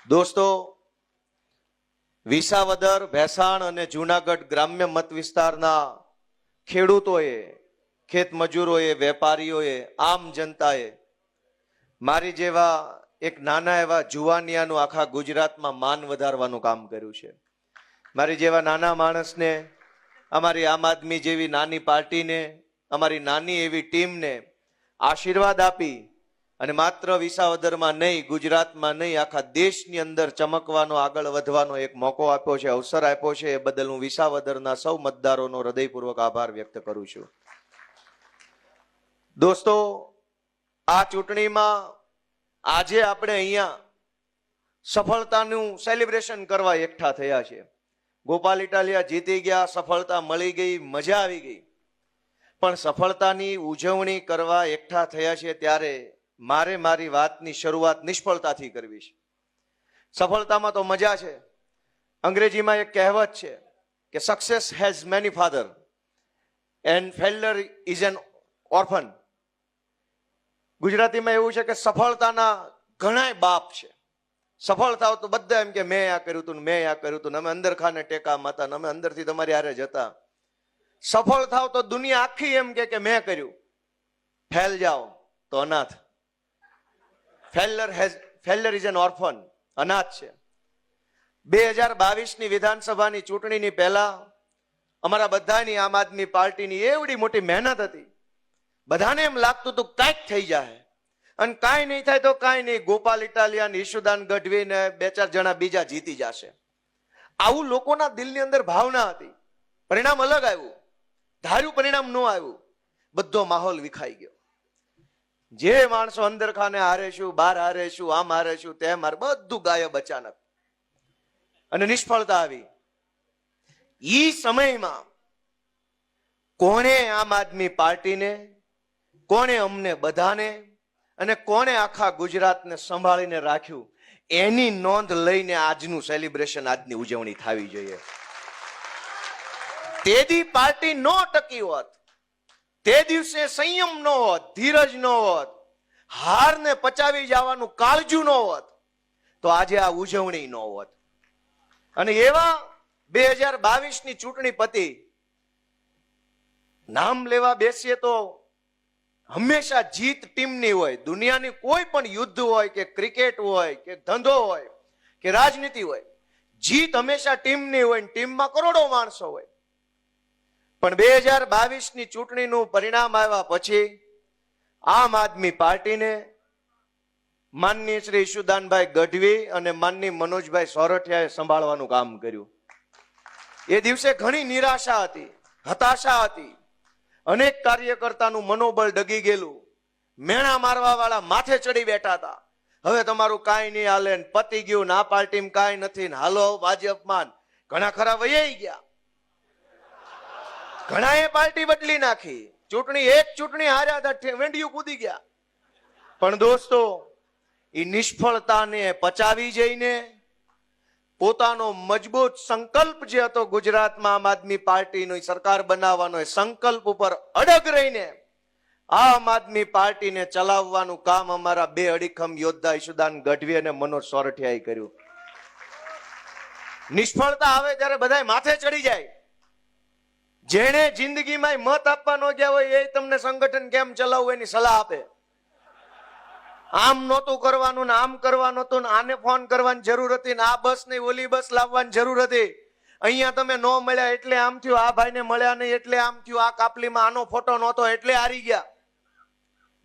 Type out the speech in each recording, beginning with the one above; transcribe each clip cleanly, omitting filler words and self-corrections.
દોસ્તો, વિસાવદર, ભેસાણ અને જૂનાગઢ ગ્રામ્ય મત વિસ્તારના ખેડૂતોએ, ખેત મજૂરોએ, વેપારીઓએ, આમ જનતાએ મારી જેવા એક નાના એવા જુવાનિયાનું આખા ગુજરાતમાં માન વધારવાનું કામ કર્યું છે. મારી જેવા નાના માણસને, અમારી આમ આદમી જેવી નાની પાર્ટીને, અમારી નાની એવી ટીમને આશીર્વાદ આપી અને માત્ર વિસાવદરમાં નહીં, ગુજરાતમાં નહીં, આખા દેશની અંદર ચમકવાનો, આગળ વધવાનો એક મોકો આપ્યો છે, અવસર આપ્યો છે. એ બદલ હું વિસાવદરના સૌ મતદારોનો હૃદયપૂર્વક આભાર વ્યક્ત કરું છું. દોસ્તો, આ ચૂંટણીમાં આજે આપણે અહીંયા સફળતાનું સેલિબ્રેશન કરવા એકઠા થયા છે. ગોપાલ ઇટાલિયા જીતી ગયા, સફળતા મળી ગઈ, મજા આવી ગઈ. પણ સફળતાની ઉજવણી કરવા એકઠા થયા છે ત્યારે મારે મારી વાતની શરૂઆત નિષ્ફળતાથી કરવી છે. સફળતામાં તો મજા છે. અંગ્રેજીમાં એક કહેવત છે કે success has many father and failure is an orphan. ગુજરાતીમાં એવું છે કે સફળતાના ઘણા બાપ છે. સફળ થાવ તો બધા એમ કે મેં આ કર્યું હતું, મેં આ કર્યું હતું, અમે અંદર ખાને ટેકા માતા, અમે અંદરથી તમારી હારે જતા. સફળ થાવ તો દુનિયા આખી એમ કે મેં કર્યું. ફેલ જાઓ તો અનાથ. ફેલ્યુર ઇઝ એન ઓર્ફન, અનાથ છે. 2022ની વિધાનસભાની ચૂંટણીની પહેલા અમારા બધાની આમ આદમી પાર્ટીની એવડી મોટી મહેનત હતી. બધાને એમ લાગતું હતું કાંઈક થઈ જાય, અને કાંઈ નહીં થાય તો કાંઈ નહીં, ગોપાલ ઇટાલિયા, ઈશુદાન ગઢવી ને 2-4 જણા બીજા જીતી જશે. આવું લોકોના દિલની અંદર ભાવના હતી. પરિણામ અલગ આવ્યું, ધાર્યું પરિણામ ન આવ્યું. બધો માહોલ વિખાઈ ગયો. જે માણસો અંદર ખાને હારેશું, બહાર હારેશું, આમ હારેશું, તેમ હારે, બધું ગાયબ અચાનક. અને નિષ્ફળતા આવી. ઈ સમયમાં કોણે આમ આદમી પાર્ટીને, કોણે અમને બધાને અને કોણે આખા ગુજરાતને સંભાળીને રાખ્યું, એની નોંધ લઈને આજનું સેલિબ્રેશન, આજની ઉજવણી થવી જોઈએ. તેદી પાર્ટી ન ટકી હોત, તે દિવસે સંયમ ન હોત, ધીરજ ન હોત, હારને પચાવી જવાનું કાળજું ન હોત, તો આજે આ ઉજવણી ન હોત. અને એવા 2022ની ચૂંટણી પતી. નામ લેવા બેસીએ તો હંમેશા જીત ટીમની હોય. દુનિયાની કોઈ પણ યુદ્ધ હોય કે ક્રિકેટ હોય કે ધંધો હોય કે રાજનીતિ હોય, જીત હંમેશા ટીમની હોય. ટીમમાં કરોડો માણસો હોય. પણ 2022ની ચૂંટણીનું પરિણામ આવ્યા પછી આમ આદમી પાર્ટીને માનનીય શ્રી ઈશુદાનભાઈ ગઢવી અને માનનીય મનોજભાઈ સોરઠિયાએ સંભાળવાનું કામ કર્યું. એ દિવસે ઘણી નિરાશા હતી, હતાશા હતી. અનેક કાર્યકર્તાનું મનોબળ ડગી ગયેલું. મેણા મારવા વાળા માથે ચડી બેઠા હતા. હવે તમારું કાંઈ નહીં હાલે, પતી ગયું, આ પાર્ટીમાં કાંઈ નથી, હાલો ભાજપમાં. ઘણા ખરા વૈયાઈ ગયા. ઘણાએ પાર્ટી બદલી નાખી. એક ચૂંટણી હાર્યા હતા, વેંડિયું કૂદી ગયા. પણ દોસ્તો, એ નિષ્ફળતાને પચાવી જઈને પોતાનો મજબૂત સંકલ્પ જે હતો ગુજરાતમાં આમ આદમી પાર્ટીની સરકાર બનાવવાનો, એ સંકલ્પ ઉપર અડગ રહીને આમ આદમી પાર્ટીને ચલાવવાનું કામ અમારા 2 અડીખમ યોદ્ધા ઈશુદાન ગઢવી અને મનોજ સોરઠિયાએ કર્યું. નિષ્ફળતા આવે ત્યારે બધા માથે ચડી જાય. જેણે જિંદગીમાં મત આપવા ન ગયા હોય એ તમને સંગઠન કેમ ચલાવવું એની સલાહ આપે. આમ નહોતું કરવાનું ને આમ કરવાનું હતું ને આને ફોન કરવાની જરૂર હતી ને આ બસ નહીં ઓલી બસ લાવવાની જરૂર હતી. અહીંયા તમે ન મળ્યા એટલે આમ થયું, આ ભાઈને મળ્યા નહીં એટલે આમ થયું, આ કાપલીમાં આનો ફોટો નહોતો એટલે હારી ગયા.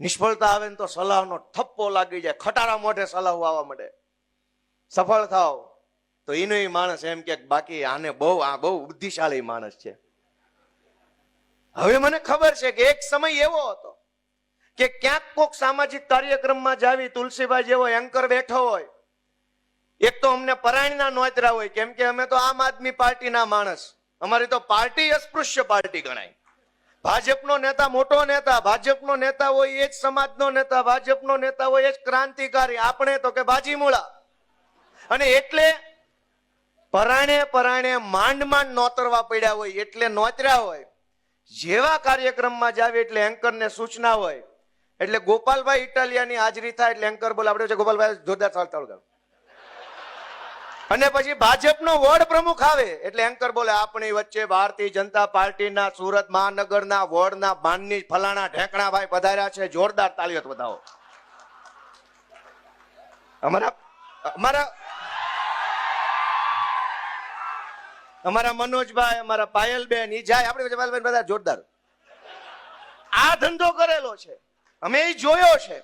નિષ્ફળતા આવે ને તો સલાહનો થપ્પો લાગી જાય, ખટારા મોઢે સલાહ આવવા માંડે. સફળ થાવ તો એનો માણસ એમ કે બાકી આને આ બહુ બુદ્ધિશાળી માણસ છે. હવે મને ખબર છે કે એક સમય એવો હતો કે ક્યાંક કોક સામાજિક કાર્યક્રમમાં જાવી, તુલસીભાઈ જેવો એન્કર બેઠો હોય. એક તો અમને પરાયણના નોતરા હોય, કેમ કે અમે તો આમ આદમી પાર્ટીના માણસ. અમારી તો પાર્ટી અસ્પૃશ્ય પાર્ટી ગણાય. ભાજપનો નેતા મોટો નેતા, ભાજપનો નેતા હોય એ જ સમાજનો નેતા, ભાજપનો નેતા હોય એ જ ક્રાંતિકારી. આપણે તો કે બાજીમૂળા. અને એટલે પરાણે માંડ નોતરવા પડ્યા હોય, એટલે નોતર્યા હોય. જેવા કાર્યક્રમમાં જાવે એટલે એન્કરને સૂચના હોય. એટલે ગોપાલભાઈ ઇટાલિયાની હાજરી થાય એટલે એન્કર બોલે, આપણે ગોપાલભાઈ જોરદાર ચાલતા. અને પછી ભાજપનો વોર્ડ પ્રમુખ આવે એટલે એન્કર બોલે આપણી વચ્ચે ભારતીય જનતા પાર્ટીના સુરત મહાનગરના વોર્ડના માનની ફલાણા ઢેકણાભાઈ પધાર્યા છે, જોરદાર તાળીઓ બતાવો. અમારા મનોજભાઈ, અમારા પાયલબેન ઈ જાય આપણે પાયલબેન બધા જોરદાર. આ ધંધો કરેલો છે, અમે એ જોયો છે.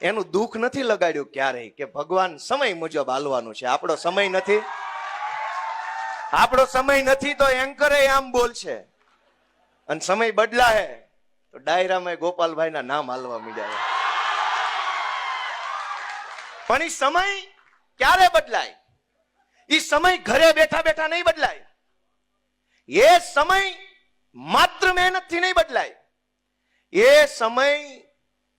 એનું દુઃખ નથી લગાડ્યું ક્યારેય કે ભગવાન સમય મુજબ હાલવાનું છે. આપણો સમય નથી તો એન્કરે આમ બોલશે, અને સમય બદલાય તો ડાયરામાં ગોપાલભાઈના નામ હાલવા માંડ્યા. પણ એ સમય ક્યારે બદલાય? એ સમય ઘરે બેઠા બેઠા નહીં બદલાય. એ સમય માત્ર મહેનતથી નહીં બદલાય. એ સમય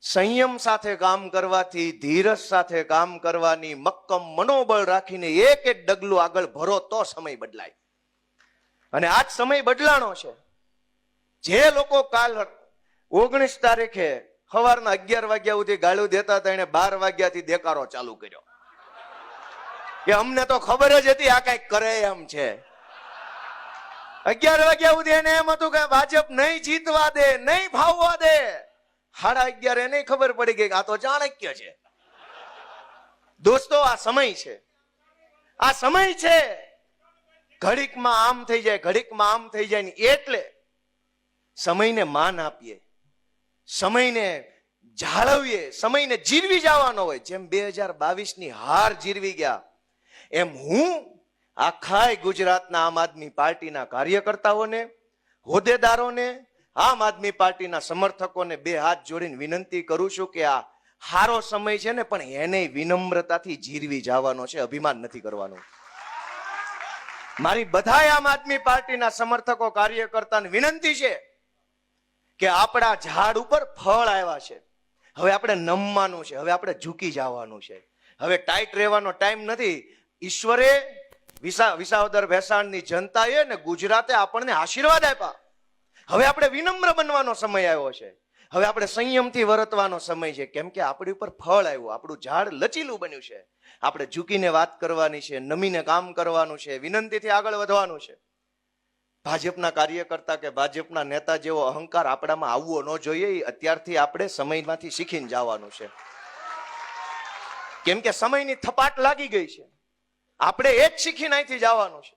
સંયમ સાથે કામ કરવાથી, ધીરજ સાથે કામ કરવાની મક્કમ મનોબળ રાખીને એક એક ડગલું આગળ ભરો તો સમય બદલાય. અને આજ સમય બદલાણો છે. જે લોકો કાલ 19 તારીખે સવારના 11 વાગ્યા સુધી ગાળું દેતા હતા, એને 12 વાગ્યાથી દેકારો ચાલુ કર્યો કે અમને તો ખબર જ હતી આ કઈક કરે એમ છે. 11 વાગ્યા સુધી એને એમ હતું કે ભાજપ નહીં જીતવા દે, નહીં ફાવવા દે. 11:30 એને ખબર પડી ગઈ કે આ તો ચાણક્ય છે. દોસ્તો, આ સમય છે, આ સમય છે. ઘડીકમાં આમ થઈ જાય, ઘડીકમાં આમ થઈ જાય. એટલે સમયને માન આપીએ, સમયને જાળવીએ, સમયને જીરવી જવાનો હોય. જેમ 2022ની હાર જીરવી ગયા, એમ હું આખા ગુજરાતના આમ આદમી પાર્ટીના કાર્યકર્તાઓને, હોદ્દેદારોને, આમ આદમી પાર્ટીના સમર્થકોને 2 હાથ જોડીને વિનંતી કરું છું કે આ હારો સમય છે ને, પણ એને વિનમ્રતાથી જીરવી જવાનો છે, અભિમાન નથી કરવાનું. મારી બધાય આમ આદમી પાર્ટીના સમર્થકો, કાર્યકર્તાને વિનંતી છે કે આપણા ઝાડ ઉપર ફળ આવ્યા છે. હવે આપણે નમવાનું છે, હવે આપણે ઝૂકી જવાનું છે. હવે ટાઈટ રહેવાનો ટાઈમ નથી. ઈશ્વરે, વિસાવદર ભેસાણની જનતાએ ને ગુજરાતે આપણને આશીર્વાદ આપ્યા. હવે આપણે વિનમ્ર બનવાનો સમય આવ્યો છે. હવે આપણે સંયમથી વર્તવાનો સમય છે, કેમ કે આપણી ઉપર ફળ આવ્યું, આપણું ઝાડ લચીલું બન્યું છે. આપણે ઝૂકીને વાત કરવાની છે, નમીને કામ કરવાનું છે, વિનંતીથી આગળ વધવાનું છે. ભાજપના કાર્યકર્તા કે ભાજપના નેતા જેવો અહંકાર આપણામાં આવવો ન જોઈએ. અત્યારથી આપણે સમયમાંથી શીખીને જવાનું છે, કેમ કે સમયની થપાટ લાગી ગઈ છે. આપણે એ જ શીખીને અહીંથી જવાનું છે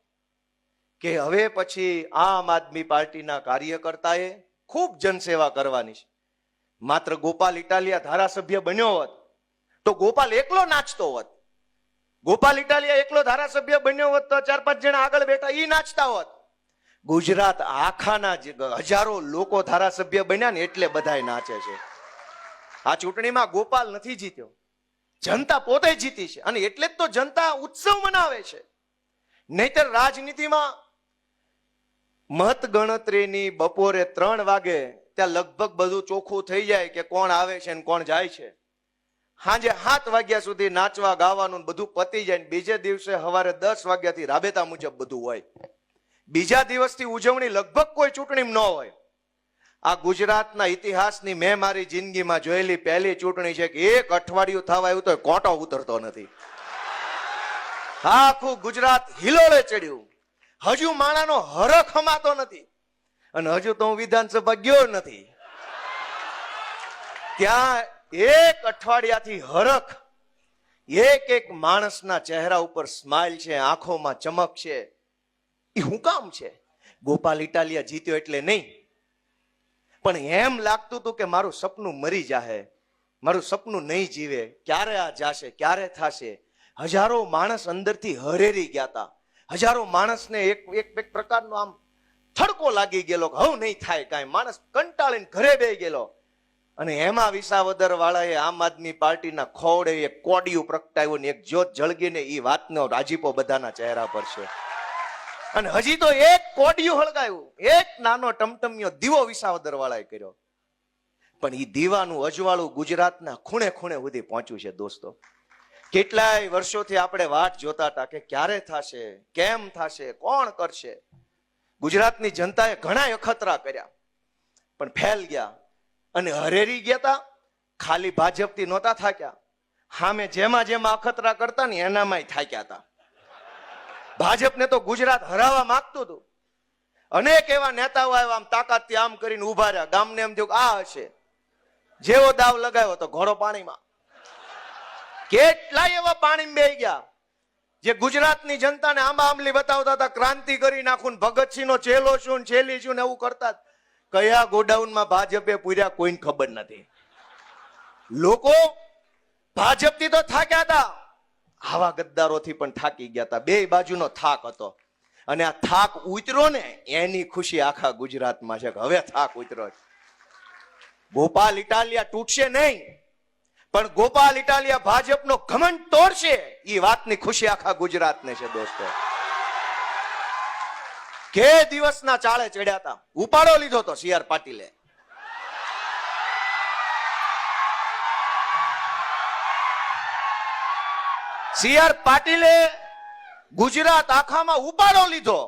કે હવે પછી આમ આદમી પાર્ટીના કાર્યકર્તાએ ખૂબ જનસેવા કરવાની છે. માત્ર ગોપાલ ઇટાલિયા ધારાસભ્ય બન્યો હોત તો ગોપાલ એકલો નાચતો હોત. ગોપાલ ઇટાલિયા એકલો ધારાસભ્ય બન્યો હોત તો 4-5 જણા આગળ બેઠા ઈ નાચતા હોત. ગુજરાત આખાના હજારો લોકો ધારાસભ્ય બન્યા ને એટલે બધાય નાચે છે. આ ચૂંટણીમાં ગોપાલ નથી જીત્યો, જનતા પોતે જીતી છે. અને એટલે જ તો જનતા ઉત્સવ મનાવે છે. નહીતર રાજનીતિમાં મત ગણતરીની બપોરે 3 વાગે ત્યાં લગભગ બધું ચોખ્ખું થઈ જાય કે કોણ આવે છે ને કોણ જાય છે. સાંજે 7 વાગ્યા સુધી નાચવા ગાવાનું બધું પતી જાય. બીજે દિવસે સવારે 10 વાગ્યાથી રાબેતા મુજબ બધું હોય. બીજા દિવસથી ઉજવણી લગભગ કોઈ ચૂંટણી ન હોય. આ ગુજરાતના ઇતિહાસની મેં મારી જિંદગીમાં જોયેલી પહેલી ચૂંટણી છે કે 1 અઠવાડિયું થવા આવ્યું તો કોટો ઉતરતો નથી. આખું ગુજરાત હિલોળે ચડ્યું. હજુ માણાનો હરખ હમાતો નથી. અને હજુ તો હું વિધાનસભા ગયો નથી. ત્યાં 1 અઠવાડિયાથી હરખ, એક માણસના ચહેરા ઉપર સ્માઇલ છે, આંખોમાં ચમક છે. એ શું કામ છે? ગોપાલ ઇટાલિયા જીત્યો એટલે નહીં, પણ એમ લાગતું હતું કે મારું સપનું મરી જાહે, મારું સપનું નહીં જીવે, ક્યારે આ જાશે, ક્યારે થશે. હજારો માણસ અંદરથી હરેરી ગયા હતા. હજારો માણસને એક પ્રકારનો આમ થડકો લાગી ગયેલો કે હવે નહીં થાય કાંઈ. માણસ કંટાળીને ઘરે બેસી ગયેલો. અને એમાં વિસાવદર વાળાએ આમ આદમી પાર્ટીના ખોડે એક કોડિયું પ્રગટાવ્યું ને એક જ્યોત જળગીને એ વાતનો રાજીપો બધાના ચહેરા પર છે. અને હજી તો એક કોડિયું હળગાયું, એક નાનો ટમટમિયો દીવો વિસાવદર વાળાએ કર્યો. પણ એ દીવાનું અજવાળું ગુજરાતના ખૂણે ખૂણે સુધી પહોંચ્યું છે. દોસ્તો, કેટલાય વર્ષોથી આપણે વાટ જોતા હતા કે ક્યારે થશે, કેમ થશે, કોણ કરશે. ગુજરાતની જનતાએ ઘણા અખતરા કર્યા પણ ફેલ ગયા અને હરેરી ગયા હતા. ખાલી ભાજપથી નહોતા થાક્યા, સામે જેમાં અખતરા કરતા ને એનામાંય થાક્યા હતા. ભાજપને તો ગુજરાત હરાવવા માંગતું હતું. અનેક એવા નેતાઓ આવ્યા, આમ તાકાતથી આમ કરીને ઉભા રહ્યા. ગામને એમ થયું આ હશે. જેવો દાવ લગાવ્યો તો ઘોડો પાણીમાં. કેટલાય એવા પાણીમાં બેહી ગયા જે ગુજરાતની જનતાને આંબા આંબલી બતાવતા હતા, ક્રાંતિ કરી નાખું, ભગતસિંહનો ચેલો છું, છેલી છું ને એવું કરતા. કયા ગોડાઉનમાં ભાજપે પૂર્યા કોઈને ખબર નથી. લોકો ભાજપથી તો થાક્યા હતા, આવા ગદ્દારોથી પણ થાકી ગયા હતા. બે બાજુનો થાક હતો અને આ થાક ઉતર્યો ને એની ખુશી આખા ગુજરાતમાં છે કે હવે થાક ઉતર્યો. ગોપાલ ઇટાલિયા તૂટશે નહીં, પણ ગોપાલ ઇટાલિયા ભાજપનો ઘમંડ તોડશે, એ વાતની ખુશી આખા ગુજરાતને છે દોસ્તો. કે દિવસના ચાળે ચડ્યા હતા, ઉપાડો લીધો તો સી આર પાટીલે. સી આર પાટીલે ગુજરાત આખામાં ઉપાડો લીધો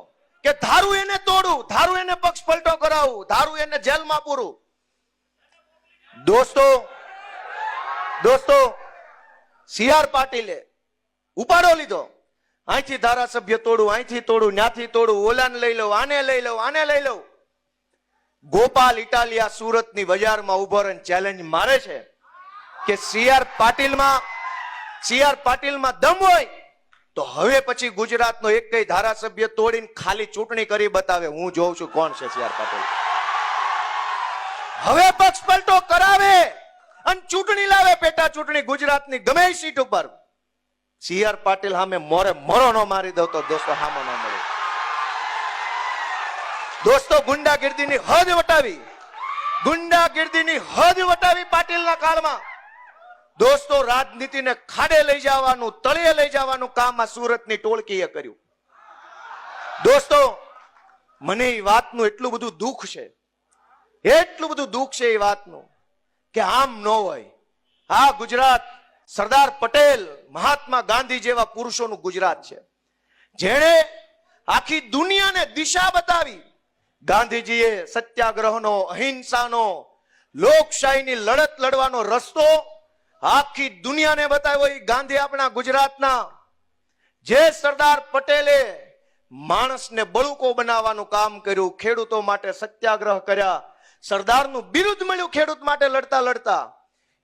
કે ધારું એને તોડું, ધારું એને પક્ષ પલટો કરાવું, ધારું એને જેલમાં પૂરું. દોસ્તો સી આર પાટીલે ઉપાડો લીધો. અહીંથી ધારાસભ્ય તોડું, અહીંથી તોડું, ન્યાથી તોડું, ઓલાને લઈ લઉં, આને લઈ લઉં, આને લઈ લઉં. ગોપાલ ઇટાલિયા સુરતની બજારમાં ઉભો રહીને ચેલેન્જ મારે છે કે સી આર પાટીલમાં દમ હોય તો હવે પછી ગુજરાતનો એક કઈ ધારાસભ્ય તોડીને ખાલી ચૂંટણી કરી બતાવે. હું જોઉં છું કોણ છે સી આર પાટીલ. હવે પક્ષ પલટો કરાવે અને ચૂંટણી લાવે, પેટા ચૂંટણી ગુજરાતની ગમે સીટ ઉપર. સી આર પાટીલ સામે મોરે મોરો નો મારી દો તો દોસ્તો સામો ન મળે. દોસ્તો ગુંડાગીર્દીની હદ વટાવી પાટીલના કાળમાં. દોસ્તો રાજનીતિને ખાડે લઈ જવાનું, તળિયે લઈ જવાનું કામ આ સુરતની ટોળકીએ કર્યું. દોસ્તો મને એ વાતનું એટલું બધું દુઃખ છે એ વાતનું કે આમ ન હોય. આ ગુજરાત સરદાર પટેલ, મહાત્મા ગાંધી જેવા પુરુષોનું ગુજરાત છે, જેણે આખી દુનિયાને દિશા બતાવી. ગાંધીજીએ સત્યાગ્રહનો, અહિંસાનો, લોકશાહીની લડત લડવાનો રસ્તો આખી દુનિયાને બતાવ્યો. એ ગાંધી આપણા ગુજરાતના. જે સરદાર પટેલે માણસને બળુકો બનાવવાનું કામ કર્યું, ખેડૂતો માટે સત્યાગ્રહ કર્યા, સરદારનું બિરુદ મળ્યું ખેડૂત માટે લડતા લડતા.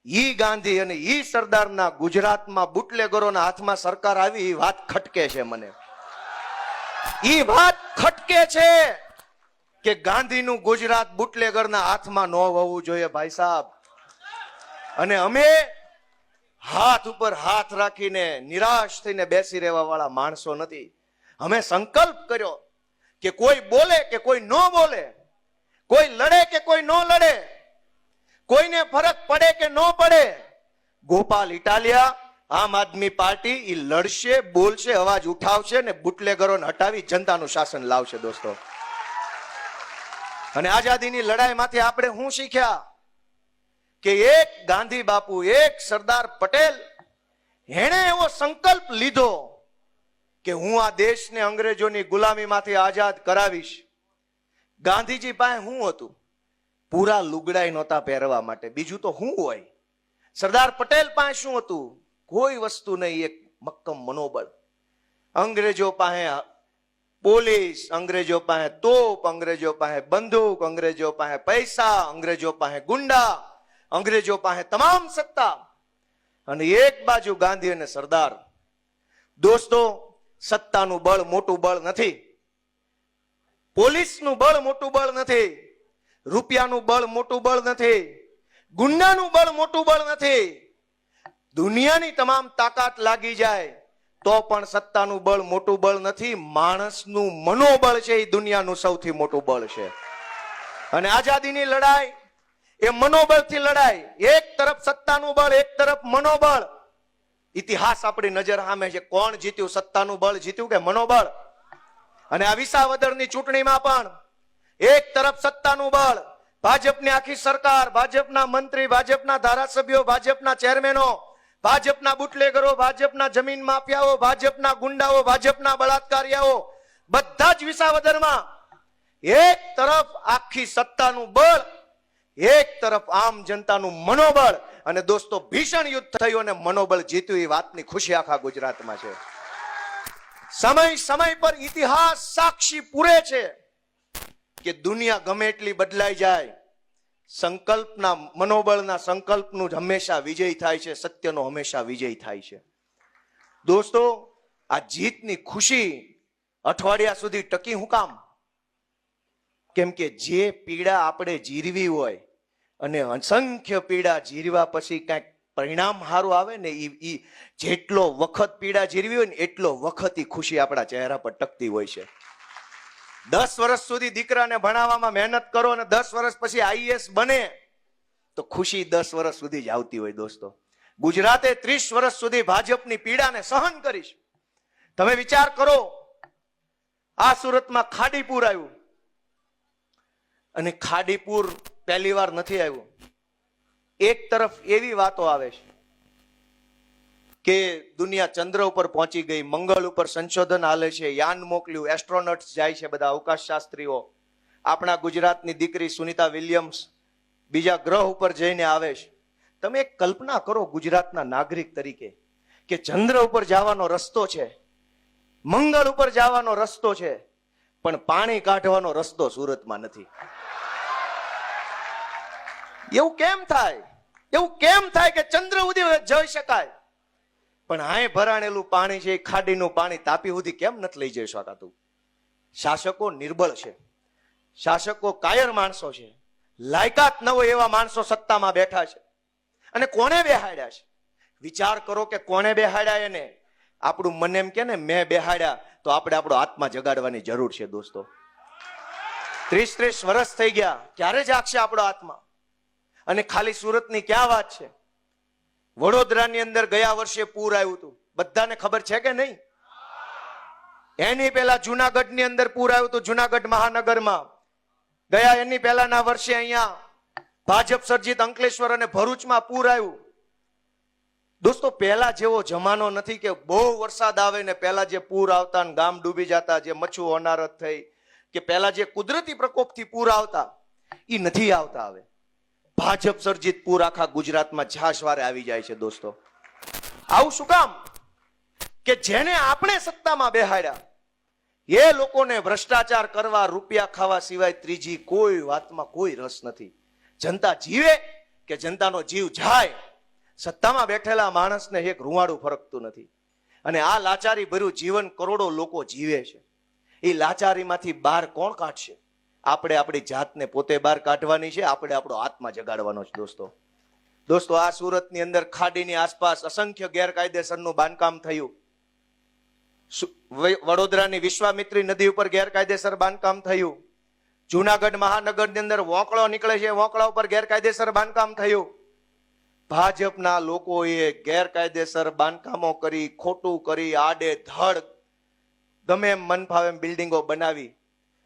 ઈ ગાંધી અને ઈ સરદારના ગુજરાતમાં બુટલેગરોના હાથમાં સરકાર આવી. એ વાત ખટકે છે મને. ઈ વાત ખટકે છે કે ગાંધીનું ગુજરાત બુટલેગરના હાથમાં ન હોવું જોઈએ ભાઈ સાહેબ. અને અમે હાથ ઉપર હાથ રાખીને નિરાશ થઈને બેસી રહેવા વાળા માણસો નથી. અમે સંકલ્પ કર્યો કે કોઈ બોલે કે કોઈ ન બોલે, કોઈ લડે કે કોઈ ન લડે, કોઈને ફરક પડે કે ન પડે, ગોપાલ ઇટાલિયા, આમ આદમી પાર્ટી એ લડશે, બોલશે, અવાજ ઉઠાવશે ને બુટલેગરોને હટાવી જનતાનું શાસન લાવશે દોસ્તો. અને આઝાદીની લડાઈમાંથી આપણે શું શીખ્યા કે એક ગાંધી બાપુ, એક સરદાર પટેલ, એણે એવો સંકલ્પ લીધો કે હું આ દેશને અંગ્રેજોની ગુલામીમાંથી આઝાદ કરાવીશ. ગાંધીજી પાસે શું હતું? પૂરા લુગડાઈ નહોતા પહેરવા માટે, બીજું તો શું હોય? સરદાર પટેલ પાસે શું હતું? કોઈ વસ્તુ નહીં, એક મક્કમ મનોબળ. અંગ્રેજો પાસે પોલીસ, અંગ્રેજો પાસે તોપ, અંગ્રેજો પાસે બંદૂક, અંગ્રેજો પાસે પૈસા, અંગ્રેજો પાસે ગુંડા, અંગ્રેજો પાસે તમામ સત્તા, અને એક બાજુ ગાંધી અને સરદાર. દોસ્તો સત્તાનું બળ મોટું બળ નથી, પોલીસનું બળ મોટું બળ નથી, રૂપિયાનું બળ મોટું બળ નથી, ગુંડાનું બળ મોટું બળ નથી. દુનિયાની તમામ તાકાત લાગી જાય તો પણ સત્તાનું બળ મોટું બળ નથી. માણસનું મનોબળ છે એ દુનિયાનું સૌથી મોટું બળ છે. અને આઝાદીની લડાઈ એ મનોબળથી લડાઈ. એક તરફ સત્તાનું બળ, એક તરફ મનોબળ. ઇતિહાસ આપણી નજર સામે છે. કોણ જીત્યું? સત્તાનું બળ જીત્યું કે મનોબળ? અને આ વિસાવદરની ચૂંટણીમાં પણ એક તરફ સત્તાનું બળ, ભાજપની આખી સરકાર, ભાજપના મંત્રી, ભાજપના ધારાસભ્યો, ભાજપના ચેરમેનો, ભાજપના બુટલેગરો, ભાજપના જમીન માફિયાઓ, ભાજપના ગુંડાઓ, ભાજપના બળાત્કારીઓ, બધા જ વિસાવદરમાં. એક તરફ આખી સત્તાનું બળ, એક તરફ આમ જનતાનું મનોબળ. અને દોસ્તો ભીષણ યુદ્ધ થયું અને મનોબળ જીત્યું. એ વાતની ખુશી આખા ગુજરાતમાં છે. સમય સમય પર ઇતિહાસ સાક્ષી પૂરે છે કે દુનિયા ગમે એટલી બદલાઈ જાય, સંકલ્પના મનોબળના સંકલ્પનું જ હંમેશા વિજય થાય છે, સત્યનો હંમેશા વિજય થાય છે. દોસ્તો, આ જીતની ખુશી અઠવાડિયા સુધી ટકી હું કામ? કેમ કે જે પીડા આપણે જીરવી હોય અને અસંખ્ય પીડા જીરવા પછી કાંઈક પરિણામ સારું આવે ને, એ જેટલો વખત પીડા જીરવી હોય ને એટલો વખત એ ખુશી આપણા ચહેરા પર ટકતી હોય છે. 10 વર્ષ સુધી દીકરાને ભણાવવામાં મહેનત કરો અને 10 વર્ષ પછી આઈએએસ બને તો ખુશી 10 વર્ષ સુધી જ આવતી હોય. દોસ્તો, ગુજરાતે 30 વર્ષ સુધી ભાજપની પીડાને સહન કરીશ. તમે વિચાર કરો, આ સુરતમાં ખાડીપુર આવ્યું અને ખાડીપુર પહેલી વાર નથી આવ્યું. એક તરફ એવી વાતો આવે છે કે દુનિયા ચંદ્ર ઉપર પહોંચી ગઈ, મંગળ ઉપર સંશોધન હાલે છે, યાન મોકલ્યું, એસ્ટ્રોનોટ્સ જાય છે, બધા અવકાશ શાસ્ત્રીઓ. આપણા ગુજરાતની દીકરી સુનિતા વિલિયમ્સ બીજા ગ્રહ ઉપર જઈને આવે છે. તમે એક કલ્પના કરો ગુજરાતના નાગરિક તરીકે કે ચંદ્ર ઉપર જવાનો રસ્તો છે, મંગળ ઉપર જવાનો રસ્તો છે, પણ પાણી કાઢવાનો રસ્તો સુરતમાં નથી. એવું કેમ થાય? એવું કેમ થાય કે ચંદ્ર સુધી જઈ શકાય પણ આય ભરાણેલું પાણી છે, ખાડીનું પાણી તાપી સુધી કેમ નથી લઈ જઈ શકાતું? શાસકો નિર્બળ છે, શાસકો કાયર માણસો છે, લાયકાત ન હોય એવા માણસો સત્તામાં બેઠા છે. અને કોને બેહાડ્યા છે? વિચાર કરો કે કોને બેહાડ્યા એને. આપણું મન એમ કે ને મેં બેહાડ્યા, તો આપણે આપણો આત્મા જગાડવાની જરૂર છે. દોસ્તો, 30 વર્ષ થઈ ગયા, ક્યારે જાગશે આપણો આત્મા? અને ખાલી સુરતની ક્યાં વાત છે, વડોદરાની અંદર ગયા વર્ષે પૂર આવ્યું હતું, બધાને ખબર છે કે નહીં? એની પહેલા જુનાગઢની અંદર પૂર આવ્યું હતું, જુનાગઢ મહાનગરમાં. ગયા એની પહેલાના વર્ષે અહીંયા ભાજપ સર્જિત અંકલેશ્વર અને ભરૂચમાં પૂર આવ્યું. દોસ્તો, પહેલા જેવો જમાનો નથી કે બહુ વરસાદ આવે ને પહેલા જે પૂર આવતા ને ગામ ડૂબી જતા, જે મચ્છુ હોનારત થઈ કે પહેલા જે કુદરતી પ્રકોપથી પૂર આવતા, એ નથી આવતા હવે. ભાજપ સર્જિત પૂર આખા ગુજરાતમાં ઝાશવારે આવી જાય છે. દોસ્તો, આવું શું કામ? કે જેને આપણે સત્તામાં બેહાડ્યા એ લોકોને ભ્રષ્ટાચાર કરવા, રૂપિયા ખાવા સિવાય ત્રીજી કોઈ વાતમાં કોઈ રસ નથી. જનતા જીવે કે જનતાનો જીવ જાય, સત્તામાં બેઠેલા માણસને એક રૂવાડું ફરકતું નથી. અને આ લાચારી ભર્યું જીવન કરોડો લોકો જીવે છે. એ લાચારીમાંથી બહાર કોણ કાઢશે? આપણે આપણી જાતને પોતે બહાર કાઢવાની છે, આપણે આપણો આત્મા જગાડવાનો છે. દોસ્તો, આ સુરતની અંદર ખાડીની આસપાસ અસંખ્ય ગેરકાયદેસરનું બાંધકામ થયું. વડોદરાની વિશ્વામિત્રી નદી ઉપર ગેરકાયદેસર બાંધકામ થયું. જુનાગઢ મહાનગરની અંદર વોંકળો નીકળે છે, વોંકળા ઉપર ગેરકાયદેસર બાંધકામ થયું. ભાજપના લોકોએ ગેરકાયદેસર બાંધકામો કરી, ખોટું કરી, આડે ધડ ગમે એમ મન ફાવે એમ બિલ્ડિંગો બનાવી.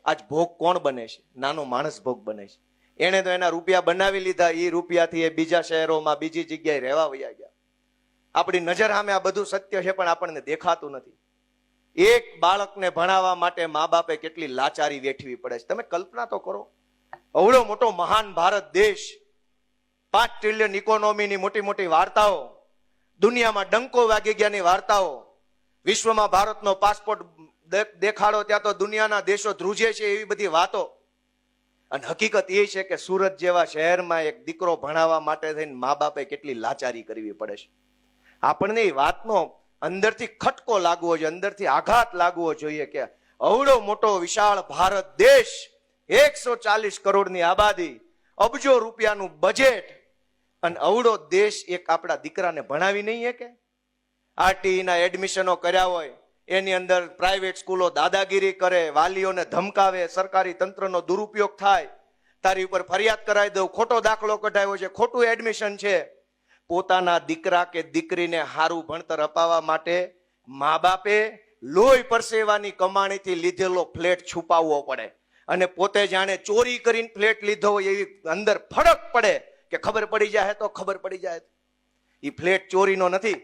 આજ ભોગ કોણ બને છે? નાનો માણસ ભોગ બને છે. એને તો એના રૂપિયા બનાવી લીધા, એ રૂપિયાથી એ બીજા શહેરોમાં બીજી જગ્યાએ રહેવા વયા ગયા. આપણી નજર સામે આ બધું સત્ય છે પણ આપણને દેખાતું નથી. એક બાળકને ભણાવવા માટે મા બાપે કેટલી લાચારી વેઠવી પડે છે. તમે કલ્પના તો કરો, અવળો મોટો મહાન ભારત દેશ, 5 ટ્રિલિયન ઇકોનોમીની મોટી મોટી વાર્તાઓ, દુનિયામાં ડંકો વાગી ગયાની વાર્તાઓ, વિશ્વમાં ભારતનો પાસપોર્ટ દેખાડો ત્યાં તો દુનિયાના દેશો ધ્રુજે છે, એવી બધી વાતો. અને હકીકત એ છે કે સુરત જેવા શહેરમાં એક દીકરો ભણાવવા માટે થઈને મા બાપે કેટલી લાચારી કરવી પડે છે. આપણને એ વાતનો અંદરથી ખટકો લાગવો જોઈએ, અંદરથી આઘાત લાગવો જોઈએ કે અવળો મોટો વિશાળ ભારત દેશ, 140 કરોડની આબાદી, અબજો રૂપિયાનું બજેટ, અને અવળો દેશ એક આપણા દીકરાને ભણાવી નહીં શકે? આરટીઈ ના એડમિશનો કર્યા હોય, એની અંદર પ્રાઇવેટ સ્કૂલો દાદાગીરી કરે, વાલીઓને ધમકાવે, સરકારી તંત્રનો દુરુપયોગ થાય, તારી ઉપર ફરિયાદ કરાવી દઉં, ખોટો દાખલો કઢાવ્યો છે, ખોટું એડમિશન છે. પોતાના દીકરા કે દીકરીને સારું ભણતર અપાવવા માટે મા બાપે લોહી પરસેવાની કમાણીથી લીધેલો ફ્લેટ છુપાવવો પડે, અને પોતે જાણે ચોરી કરીને ફ્લેટ લીધો હોય એવી અંદર ફરક પડે કે ખબર પડી જાય તો ખબર પડી જાય. એ ફ્લેટ ચોરીનો નથી,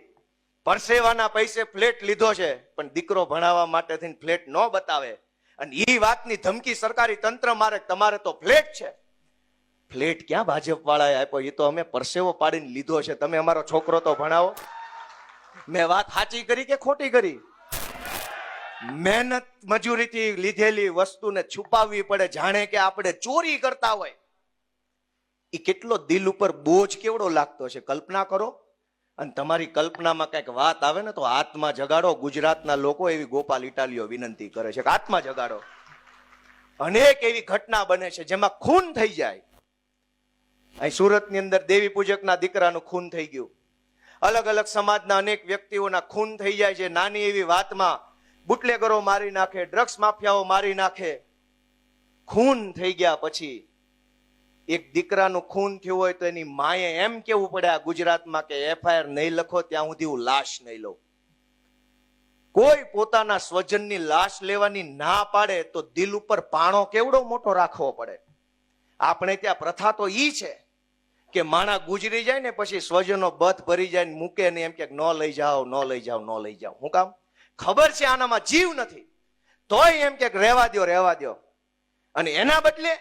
પરસેવાના પૈસે ફ્લેટ લીધો છે, પણ દીકરો ભણાવવા માટે થઈને ફ્લેટ ન બતાવે, અને એ વાતની ધમકી સરકારી તંત્ર મારે, તમારે તો ફ્લેટ છે. ફ્લેટ ક્યાં ભાજપ વાળાએ આપ્યો? એ તો અમે પરસેવો પાડીને લીધો છે. તમે અમારો છોકરો તો ભણાવો. મેં વાત સાચી કરી કે ખોટી કરી? મહેનત મજૂરીથી લીધેલી વસ્તુને છુપાવવી પડે, જાણે કે આપણે ચોરી કરતા હોય. એ કેટલો દિલ ઉપર બોજ કેવડો લાગતો છે, કલ્પના કરો. અને તમારી કલ્પનામાં કઈક વાત આવે ને તો આત્મા જગાડો. ગુજરાતના લોકો એવી ગોપાલ ઇટાલીઓ વિનંતી કરે છે કે આત્મા જગાડો. અનેક એવી ઘટના બને છે જેમાં ખૂન થઈ જાય. અહીં સુરતની અંદર દેવી પૂજકના દીકરાનું ખૂન થઈ ગયું. અલગ અલગ સમાજના અનેક વ્યક્તિઓના ખૂન થઈ જાય છે. નાની એવી વાતમાં બુટલેગરો મારી નાખે, ડ્રગ્સ માફિયાઓ મારી નાખે. ખૂન થઈ ગયા પછી એક દીકરાનું ખૂન થયું હોય તો એની માએ એમ કેવું પડે આ ગુજરાતમાં કે એફઆઈઆર નહીં લખો ત્યાં સુધી હું લાશ નહીં લઉં. કોઈ પોતાના સ્વજનની લાશ લેવાની ના પાડે તો દિલ ઉપર પાણો કેવડો મોટો રાખવો પડે. આપણે ત્યાં પ્રથા તો ઈ છે કે માણા ગુજરી જાય ને પછી સ્વજનો બધ ભરી જાય ને મૂકે ને એમ કે ન લઈ જાઓ, ન લઈ જાઓ, ન લઈ જાઓ. હું કામ? ખબર છે આનામાં જીવ નથી, તોય એમ કે રહેવા દો, રહેવા દો. અને એના બદલે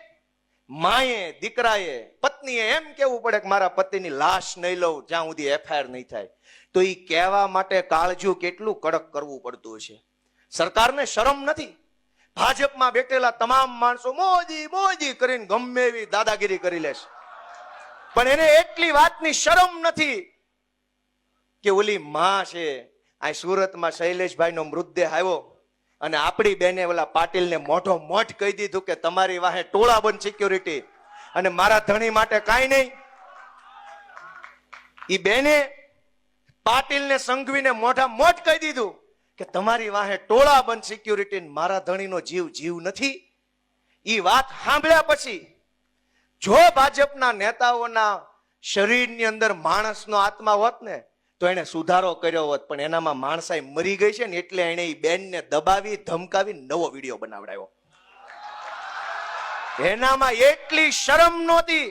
માએ, દીકરાએ, પત્નીએ એમ કેવું પડે કે મારા પતિની લાશ નહીં લઉં જ્યાં સુધી એફઆઈઆર નહીં થાય. તો એ કહેવા માટે કાળજું કેટલું કડક કરવું પડતું હશે. સરકારને શરમ નથી. ભાજપમાં બેઠેલા તમામ માણસો મોદી મોદી કરીને ગમે એવી દાદાગીરી કરી લેશે, પણ એને એટલી વાતની શરમ નથી કે ઓલી માં છે. આ સુરતમાં શૈલેષભાઈ નો મૃતદેહ આવ્યો અને આપણી બેને ઓલા પાટીલને મોઢો મોઢ કહી દીધું કે તમારી વાહે ટોળા બંધ સિક્યોરિટી અને મારા ધણી માટે કાંઈ નહીં. ઈ બેને પાટીલને સંઘવીને મોઢા મોઢ કહી દીધું કે તમારી વાહે ટોળા બંધ સિક્યોરિટી, મારા ધણીનો જીવ જીવ નથી. ઈ વાત સાંભળ્યા પછી જો ભાજપના નેતાઓના શરીરની અંદર માણસનો આત્મા હોત ને તો એને સુધારો કર્યો હોત, પણ એનામાં માણસાઈ મરી ગઈ છે ને એટલે એને એ બેનને દબાવી ધમકાવી નવો વિડીયો બનાવડાવ્યો. એનામાં એટલી શરમ નહોતી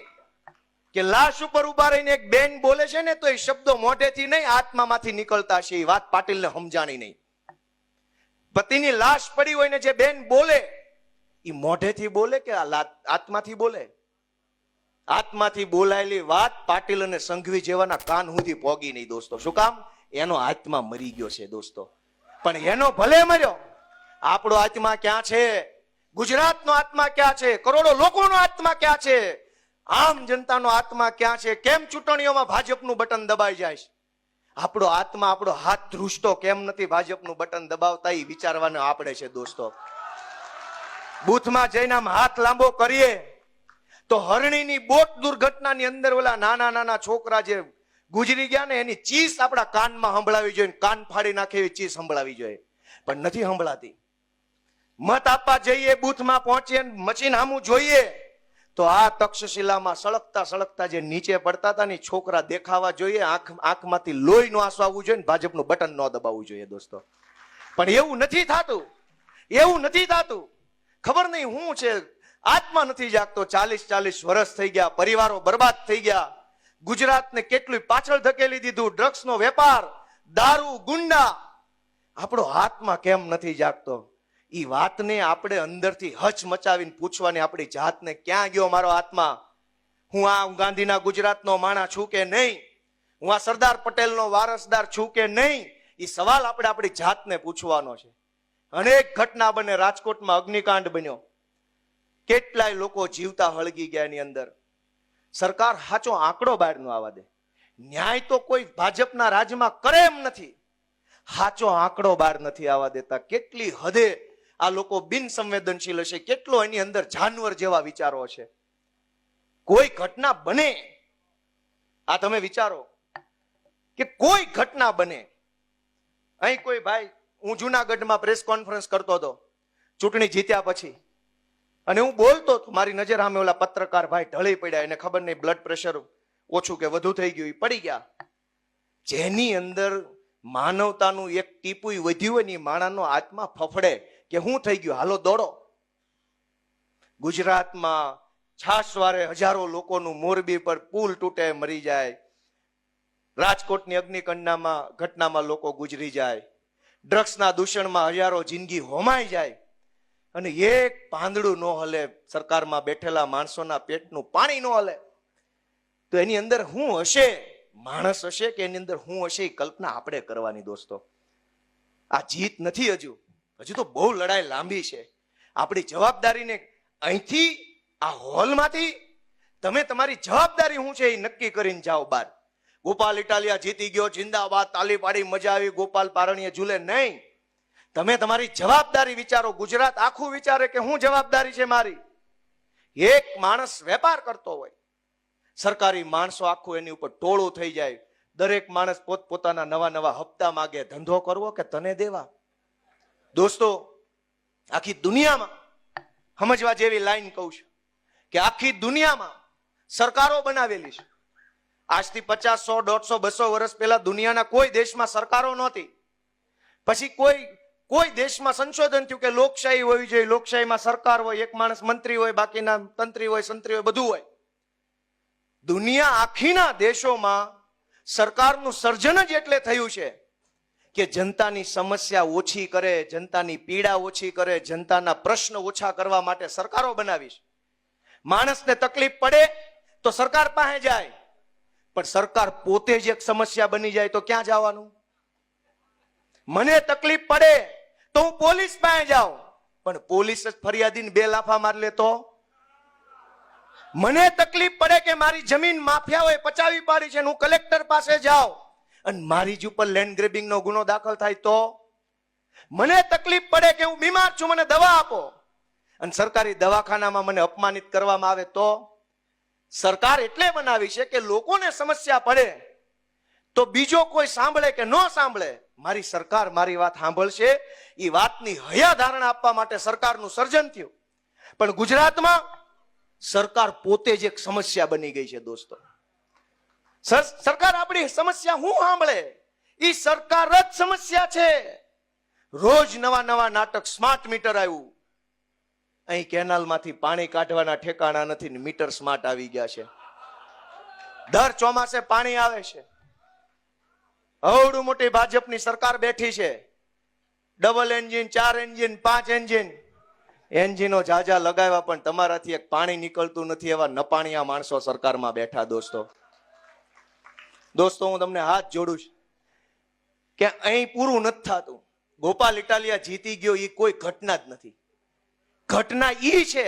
કે લાશ ઉપર ઉભા રહીને એક બેન બોલે છે ને તો એ શબ્દો મોઢેથી નહીં આત્મામાંથી નીકળતા છે. એ વાત પાટીલને સમજાણી નહીં. પતિની લાશ પડી હોય ને જે બેન બોલે એ મોઢેથી બોલે કે આત્માથી બોલે? આત્માથી બોલાયેલી વાત પાટીલ અને સંઘવી જેવાના કાન સુધી પોગી નહીં દોસ્તો. શું કામ? એનો આત્મા મરી ગયો છે દોસ્તો. પણ એનો ભલે મર્યો, આપણો આત્મા ક્યાં છે? ગુજરાતનો આત્મા ક્યાં છે? કરોડો લોકોનો આત્મા ક્યાં છે? આમ જનતાનો આત્મા ક્યાં છે? કેમ ચૂંટણીઓમાં ભાજપનું બટન દબાઈ જાય છે? આપણો આત્મા, આપણો હાથ ધ્રુજતો કેમ નથી ભાજપનું બટન દબાવતા? એ વિચારવાનું આપણે છે દોસ્તો. બૂથમાં જઈને આમ હાથ લાંબો કરીએ તો હરણીની બોટ દુર્ઘટનાની અંદર ઓલા નાના નાના છોકરા જે ગુજરી ગયા ને એની ચીસ આપણા કાનમાં સંભળાવી જોઈએ, કાન ફાડી નાખે એવી ચીસ સંભળાવી જોઈએ, પણ નથી સંભળાતી. મત આપવા જઈએ, બૂથમાં પહોંચીએ, મશીન સામું જોઈએ તો આ તક્ષશિલામાં સળગતા સળગતા જે નીચે પડતા હતા ને છોકરા દેખાવા જોઈએ, આંખમાંથી લોહી નો આંસુ આવવું જોઈએ, ભાજપનું બટન ન દબાવવું જોઈએ દોસ્તો. પણ એવું નથી થતું, એવું નથી થતું. ખબર નહીં શું છે, આત્મા નથી જાગતો. 40-40 વર્ષ થઈ ગયા, પરિવારો બરબાદ થઈ ગયા, ગુજરાતને કેટલું પાછળ ધકેલી દીધું. ડ્રગ્સનો વેપાર, દારૂ, ગુંડા. આપણો આત્મા કેમ નથી જાગતો? ઈ વાતને આપણે અંદરથી હચ મચાવીને પૂછવાની આપણી જાતને, ક્યાં ગયો મારો આત્મા? હું ગાંધીના ગુજરાતનો માણસ છું કે નહીં? હું આ સરદાર પટેલનો વારસદાર છું કે નહીં? એ સવાલ આપણે આપણી જાતને પૂછવાનો છે. અનેક ઘટના બને. રાજકોટમાં અગ્નિકાંડ બન્યો, કેટલાય લોકો જીવતા હળગી ગયા. એની અંદર સરકાર સાચો આંકડો બહાર નો આવવા દે. ન્યાય તો કોઈ ભાજપના રાજમાં કરે એમ નથી. સાચો આંકડો બહાર નથી આવવા દેતા. કેટલી હદે આ લોકો બિન સંવેદનશીલ હશે, કેટલો એની અંદર જાનવર જેવા વિચારો છે. કોઈ ઘટના બને, આ તમે વિચારો કે કોઈ ઘટના બને. અહીં કોઈ ભાઈ, હું જુનાગઢમાં પ્રેસ કોન્ફરન્સ કરતો હતો ચૂંટણી જીત્યા પછી, અને હું બોલતો હતો, મારી નજર સામે ઓલા પત્રકાર ભાઈ ઢળી પડ્યા. એને ખબર નહીં બ્લડ પ્રેશર ઓછું કે વધુ થઈ ગયું, પડી ગયા. જેની અંદર માનવતાનું એક ટીપું વધ્યું હોય ને માણાનો આત્મા ફફડે કે શું થઈ ગયું, હાલો દોડો. ગુજરાતમાં છાસવારે હજારો લોકોનું, મોરબી પર પુલ તૂટે મરી જાય, રાજકોટની અગ્નિકાંડમાં ઘટનામાં લોકો ગુજરી જાય, ડ્રગ્સના દૂષણમાં હજારો જિંદગી હોમાઈ જાય, અને એક પાંદડું ન હલે. સરકારમાં બેઠેલા માણસોના પેટનું પાણી ન હલે. તો એની અંદર શું હશે? માણસ હશે કે એની અંદર શું હશે? એ કલ્પના આપણે કરવાની દોસ્તો. આ જીત નથી હજુ. હજુ તો બહુ લડાઈ લાંબી છે. આપણી જવાબદારીને અહીંથી આ હોલમાંથી તમે તમારી જવાબદારી શું છે એ નક્કી કરીને જાઓ બહાર. ગોપાલ ઇટાલિયા જીતી ગયો, જિંદાબાદ, તાલી પાડી, મજા આવી, ગોપાલ પારણીએ ઝૂલે નહીં. તમે તમારી જવાબદારી વિચારો. ગુજરાત આખું વિચારે કે શું જવાબદારી છે મારી. એક માણસ વેપાર કરતો હોય, સરકારી માણસો આખું એની ઉપર ટોળું થઈ જાય. દરેક માણસ પોતપોતાના નવા નવા હપ્તા માગે. ધંધો કરવો કે તને દેવા? દોસ્તો, આખી દુનિયામાં સમજવા જેવી લાઈન કહું છું કે આખી દુનિયામાં સરકારો બનાવેલી છે. આજથી 50, 100, 150, 200 વર્ષ પહેલા દુનિયાના કોઈ દેશમાં સરકારો નહોતી. પછી કોઈ દેશમાં સંશોધન થયું કે લોકશાહી હોવી જોઈએ, લોકશાહીમાં સરકાર હોય, એક માણસ મંત્રી હોય, બાકીના તંત્રી હોય, સંત્રી હોય, બધું હોય. દુનિયા આખીના દેશોમાં સરકારનું સર્જન જ એટલે થયું છે કે જનતાની સમસ્યા ઓછી કરે, જનતાની પીડા ઓછી કરે, જનતાના પ્રશ્ન ઓછા કરવા માટે સરકારો બનાવી છે. માણસને તકલીફ પડે તો સરકાર પાસે જાય, પણ સરકાર પોતે જ એક સમસ્યા બની જાય તો ક્યાં જવાનું? મને તકલીફ પડે તો હું પોલીસ પાસે જાઉં, પણ પોલીસ જ ફરિયાદીને 2 લાફા માર લે તો? મને તકલીફ પડે કે મારી જમીન માફિયાઓએ પચાવી પાડી છે, હું કલેક્ટર પાસે જાઉં અને મારી જ ઉપર લેન્ડ ગ્રેબિંગ નો ગુનો દાખલ થાય તો? મને તકલીફ પડે કે હું બીમાર છું, મને દવા આપો, અને સરકારી દવાખાનામાં મને અપમાનિત કરવામાં આવે તો? સરકાર એટલે બનાવી છે કે લોકોને સમસ્યા પડે તો બીજો કોઈ સાંભળે કે ન સાંભળે, મારી સરકાર મારી વાત સાંભળશે, એ વાતની હયા ધારણા આપવા માટે સરકારનું સર્જન થયું. પણ ગુજરાતમાં સરકાર પોતે જ એક સમસ્યા બની ગઈ છે. દોસ્તો, સરકાર આપણી સમસ્યા હું સાંભળે? એ સરકાર જ સમસ્યા છે. રોજ નવા નવા નાટક. સ્માર્ટ મીટર આવ્યું, અહીં કેનાલમાંથી પાણી કાઢવાના ઠેકાણા નથી ને મીટર સ્માર્ટ આવી ગયા છે. દર ચોમાસે પાણી આવે છે. અવડું મોટી ભાજપની સરકાર બેઠી છે. ડબલ એન્જિન, 4 એન્જિન, 5 એન્જિન, એન્જિનો જાજા લગાવ્યા, પણ તમારાથી એક પાણી નીકળતું નથી એવા નપાણિયા માણસો સરકારમાં બેઠા. દોસ્તો, હું તમને હાથ જોડું છું કે અહીં પૂરું નથી થતું. ગોપાલ ઇટાલિયા જીતી ગયો એ કોઈ ઘટના જ નથી. ઘટના ઈ છે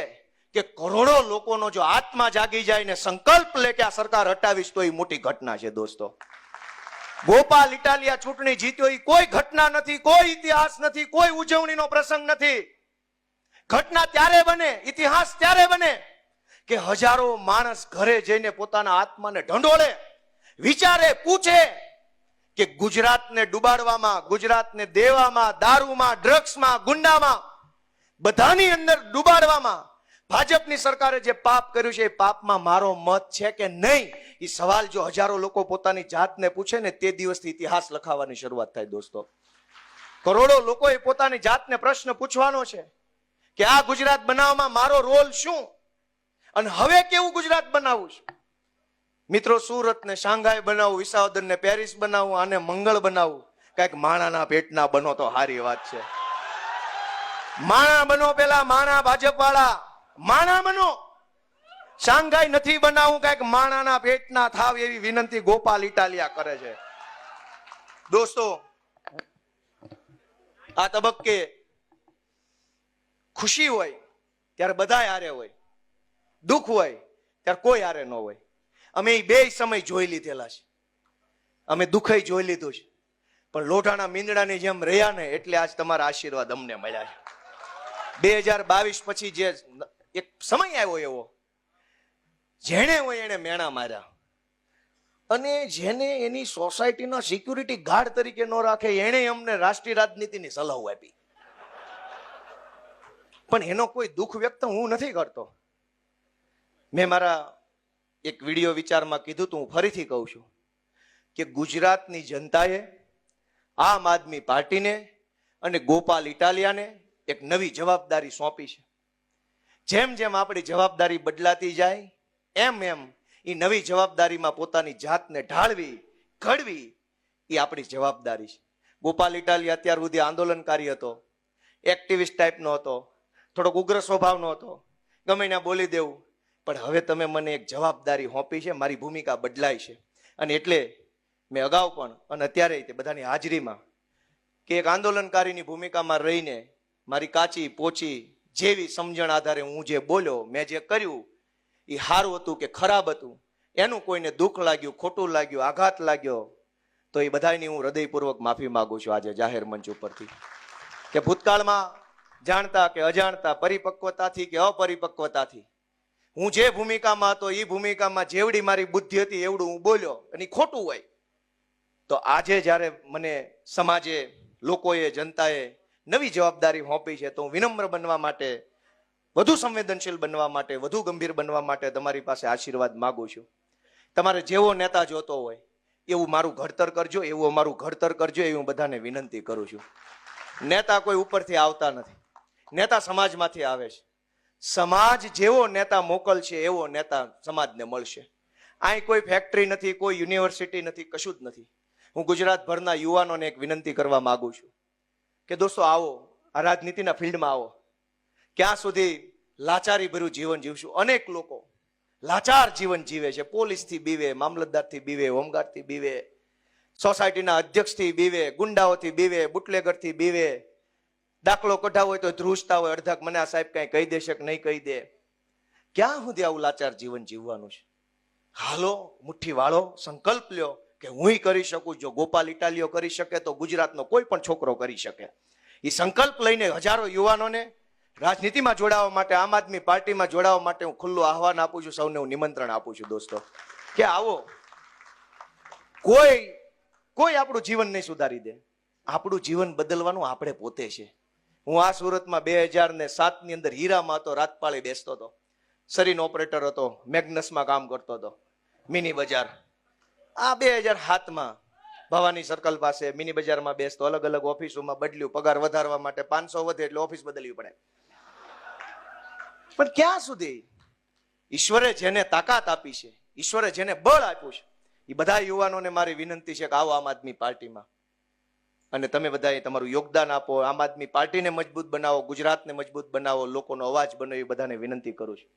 કે કરોડો લોકોનો જો આત્મા જાગી જાય ને સંકલ્પ લે કે આ સરકાર હટાવીશ તો એ મોટી ઘટના છે. દોસ્તો, ગોપાલ ઇટાલિયા ચૂંટણી જીત્યો એ કોઈ ઘટના નથી, કોઈ ઇતિહાસ નથી, કોઈ ઉજવણીનો પ્રસંગ નથી. ઘટના ત્યારે બને, ઇતિહાસ ત્યારે બને કે હજારો માણસ ઘરે જઈને પોતાના આત્માને ઢંઢોળે, વિચારે, પૂછે કે ગુજરાતને ડૂબાડવામાં, ગુજરાતને દેવામાં, દારૂમાં, ડ્રગ્સમાં, ગુંડામાં, બધાની અંદર ડૂબાડવામાં ભાજપની સરકારે જે પાપ કર્યું છે એ પાપમાં મારો મત છે કે નહીં, એ સવાલ જો હજારો લોકો પોતાની જાતને પૂછે ને તે દિવસથી ઇતિહાસ લખાવાની શરૂઆત થાય. દોસ્તો, કરોડો લોકોએ પોતાની જાતને પ્રશ્ન પૂછવાનો છે કે આ ગુજરાત બનાવવામાં મારો રોલ શું, અને હવે કેવું ગુજરાત બનાવવું છે. મિત્રો, સુરત ને શાંઘાઈ બનાવવું, વિસાવદર ને પેરિસ બનાવવું, આને મંગળ બનાવવું, કઈક માણાના પેટના બનો તો સારી વાત છે. માણા બનો, પેલા માણા ભાજપ વાળા માણા બનો. શાંઘાઈ નથી બનાવવું, કઈક માણાના પેટના થાવ એવી વિનંતી ગોપાલ ઇટાલિયા કરે છે. દોસ્તો, આ તબક્કે ખુશી હોય ત્યારે બધા હારે હોય, દુઃખ હોય ત્યારે કોઈ હારે ન હોય. અમે એ 2 સમય જોઈ લીધેલા છે. અમે દુઃખ જોઈ લીધું છે, પણ લોઢાના મીંદડાની જેમ રહ્યા ને એટલે આજ તમારા આશીર્વાદ અમને મળ્યા છે. 2022 પછી જે એક સમય આવ્યો એવો, જેણે હોય એને મેણા માર્યા, અને જેને એની સોસાયટીના સિક્યુરિટી ગાર્ડ તરીકે ન રાખે એને અમને રાષ્ટ્રીય રાજનીતિની સલાહ આપી. પણ એનો કોઈ દુઃખ વ્યક્ત હું નથી કરતો. મેં મારા એક વિડીયો વિચારમાં કીધું તું, હું ફરીથી કહું છું કે ગુજરાતની જનતાએ આમ આદમી પાર્ટીને અને ગોપાલ ઇટાલિયાને એક નવી જવાબદારી સોંપી છે. જેમ જેમ આપણી જવાબદારી બદલાતી જાય એમ એમ એ નવી જવાબદારીમાં પોતાની જાતને ઢાળવી, ઘડવી એ આપણી જવાબદારી છે. ગોપાલ ઇટાલિયા અત્યાર સુધી આંદોલનકારી હતો, એક્ટિવિસ્ટ ટાઈપનો હતો, થોડોક ઉગ્ર સ્વભાવનો હતો, ગમે ત્યાં બોલી દેવું. પણ હવે તમે મને એક જવાબદારી સોંપી છે, મારી ભૂમિકા બદલાઈ છે. અને એટલે મેં અગાઉ પણ અને અત્યારે તે બધાની હાજરીમાં કે એક આંદોલનકારીની ભૂમિકામાં રહીને મારી કાચી પોચી જેવી સમજણ આધારે હું જે બોલ્યો, મેં જે કર્યું એ સારું હતું કે ખરાબ હતું, એનું કોઈને દુઃખ લાગ્યું, ખોટું લાગ્યું, આઘાત લાગ્યો, તો એ બધાની હું હૃદયપૂર્વક માફી માંગુ છું આજે જાહેર મંચ ઉપરથી કે ભૂતકાળમાં જાણતા કે અજાણતા, પરિપક્વતાથી કે અપરિપક્વતાથી હું જે ભૂમિકામાં હતો એ ભૂમિકામાં જેવડી મારી બુદ્ધિ હતી એવડું હું બોલ્યો અને ખોટું હોય તો આજે જ્યારે મને સમાજે, લોકોએ, જનતાએ નવી જવાબદારી સોંપી છે તો હું વિનમ્ર બનવા માટે, વધુ સંવેદનશીલ બનવા માટે, વધુ ગંભીર બનવા માટે તમારી પાસે આશીર્વાદ માંગુ છું. તમારે જેવો નેતા જોતો હોય એવું મારું ઘડતર કરજો, એવું અમારું ઘડતર કરજો, એવી હું બધાને વિનંતી કરું છું. નેતા કોઈ ઉપરથી આવતા નથી, નેતા સમાજમાંથી આવે છે. સમાજ જેવો નેતા મોકલશે એવો નેતા સમાજને મળશે. અહીં કોઈ ફેક્ટરી નથી, કોઈ યુનિવર્સિટી નથી, કશું જ નથી. હું ગુજરાતભરના યુવાનોને એક વિનંતી કરવા માંગુ છું કે દોસ્તો આવો, આ રાજનીતિના ફિલ્ડમાં આવો. ક્યાં સુધી લાચારી ભર્યું જીવન જીવશું? અનેક લોકો લાચાર જીવન જીવે છે. પોલીસથી બીવે, મામલતદારથી બીવે, હોમગાર્ડથી બીવે, સોસાયટીના અધ્યક્ષથી બીવે, ગુંડાઓથી બીવે, બુટલેગરથી બીવે. દાખલો કઢાવો હોય તો ધ્રુજતા હોય અડધાક, મને આ સાહેબ કઈ કહી દેશે કે નહીં કહી દે. ક્યાં સુધી આવું લાચાર જીવન જીવવાનું છે? હાલો, મુઠ્ઠી વાળો, સંકલ્પ લ્યો કે હું કરી શકું. જો ગોપાલ ઇટાલિયો કરી શકે તો ગુજરાતનો કોઈ પણ છોકરો કરી શકે. એ સંકલ્પ લઈને હજારો યુવાનોને રાજનીતિમાં જોડાવા માટે, આમ આદમી પાર્ટીમાં જોડાવા માટે હું ખુલ્લું આહવાન આપું છું. સૌને હું નિમંત્રણ આપું છું દોસ્તો કે આવો. કોઈ આપણું જીવન નહીં સુધારી દે. આપણું જીવન બદલવાનું આપણે પોતે છે. હું આ સુરતમાં 2007 ની અંદર હીરામાં હતો, રાતપાળી બેસતો હતો, સરીન ઓપરેટર હતો, મેગ્નસમાં કામ કરતો હતો, મિની બજાર. આ 2007માં ભવાની સર્કલ પાસે મિની બજારમાં બેસતો, અલગ અલગ ઓફિસોમાં બદલ્યું, પગાર વધારવા માટે 500 વધે એટલે ઓફિસ બદલવી પડે. પણ ક્યાં સુધી? ઈશ્વરે જેને તાકાત આપી છે, ઈશ્વરે જેને બળ આપ્યું છે, એ બધા યુવાનોને મારી વિનંતી છે કે આવો આમ આદમી પાર્ટીમાં અને તમે બધાએ તમારું યોગદાન આપો. આમ આદમી પાર્ટીને મજબૂત બનાવો, ગુજરાતને મજબૂત બનાવો, લોકોનો અવાજ બનો, એ બધાને વિનંતી કરું છું.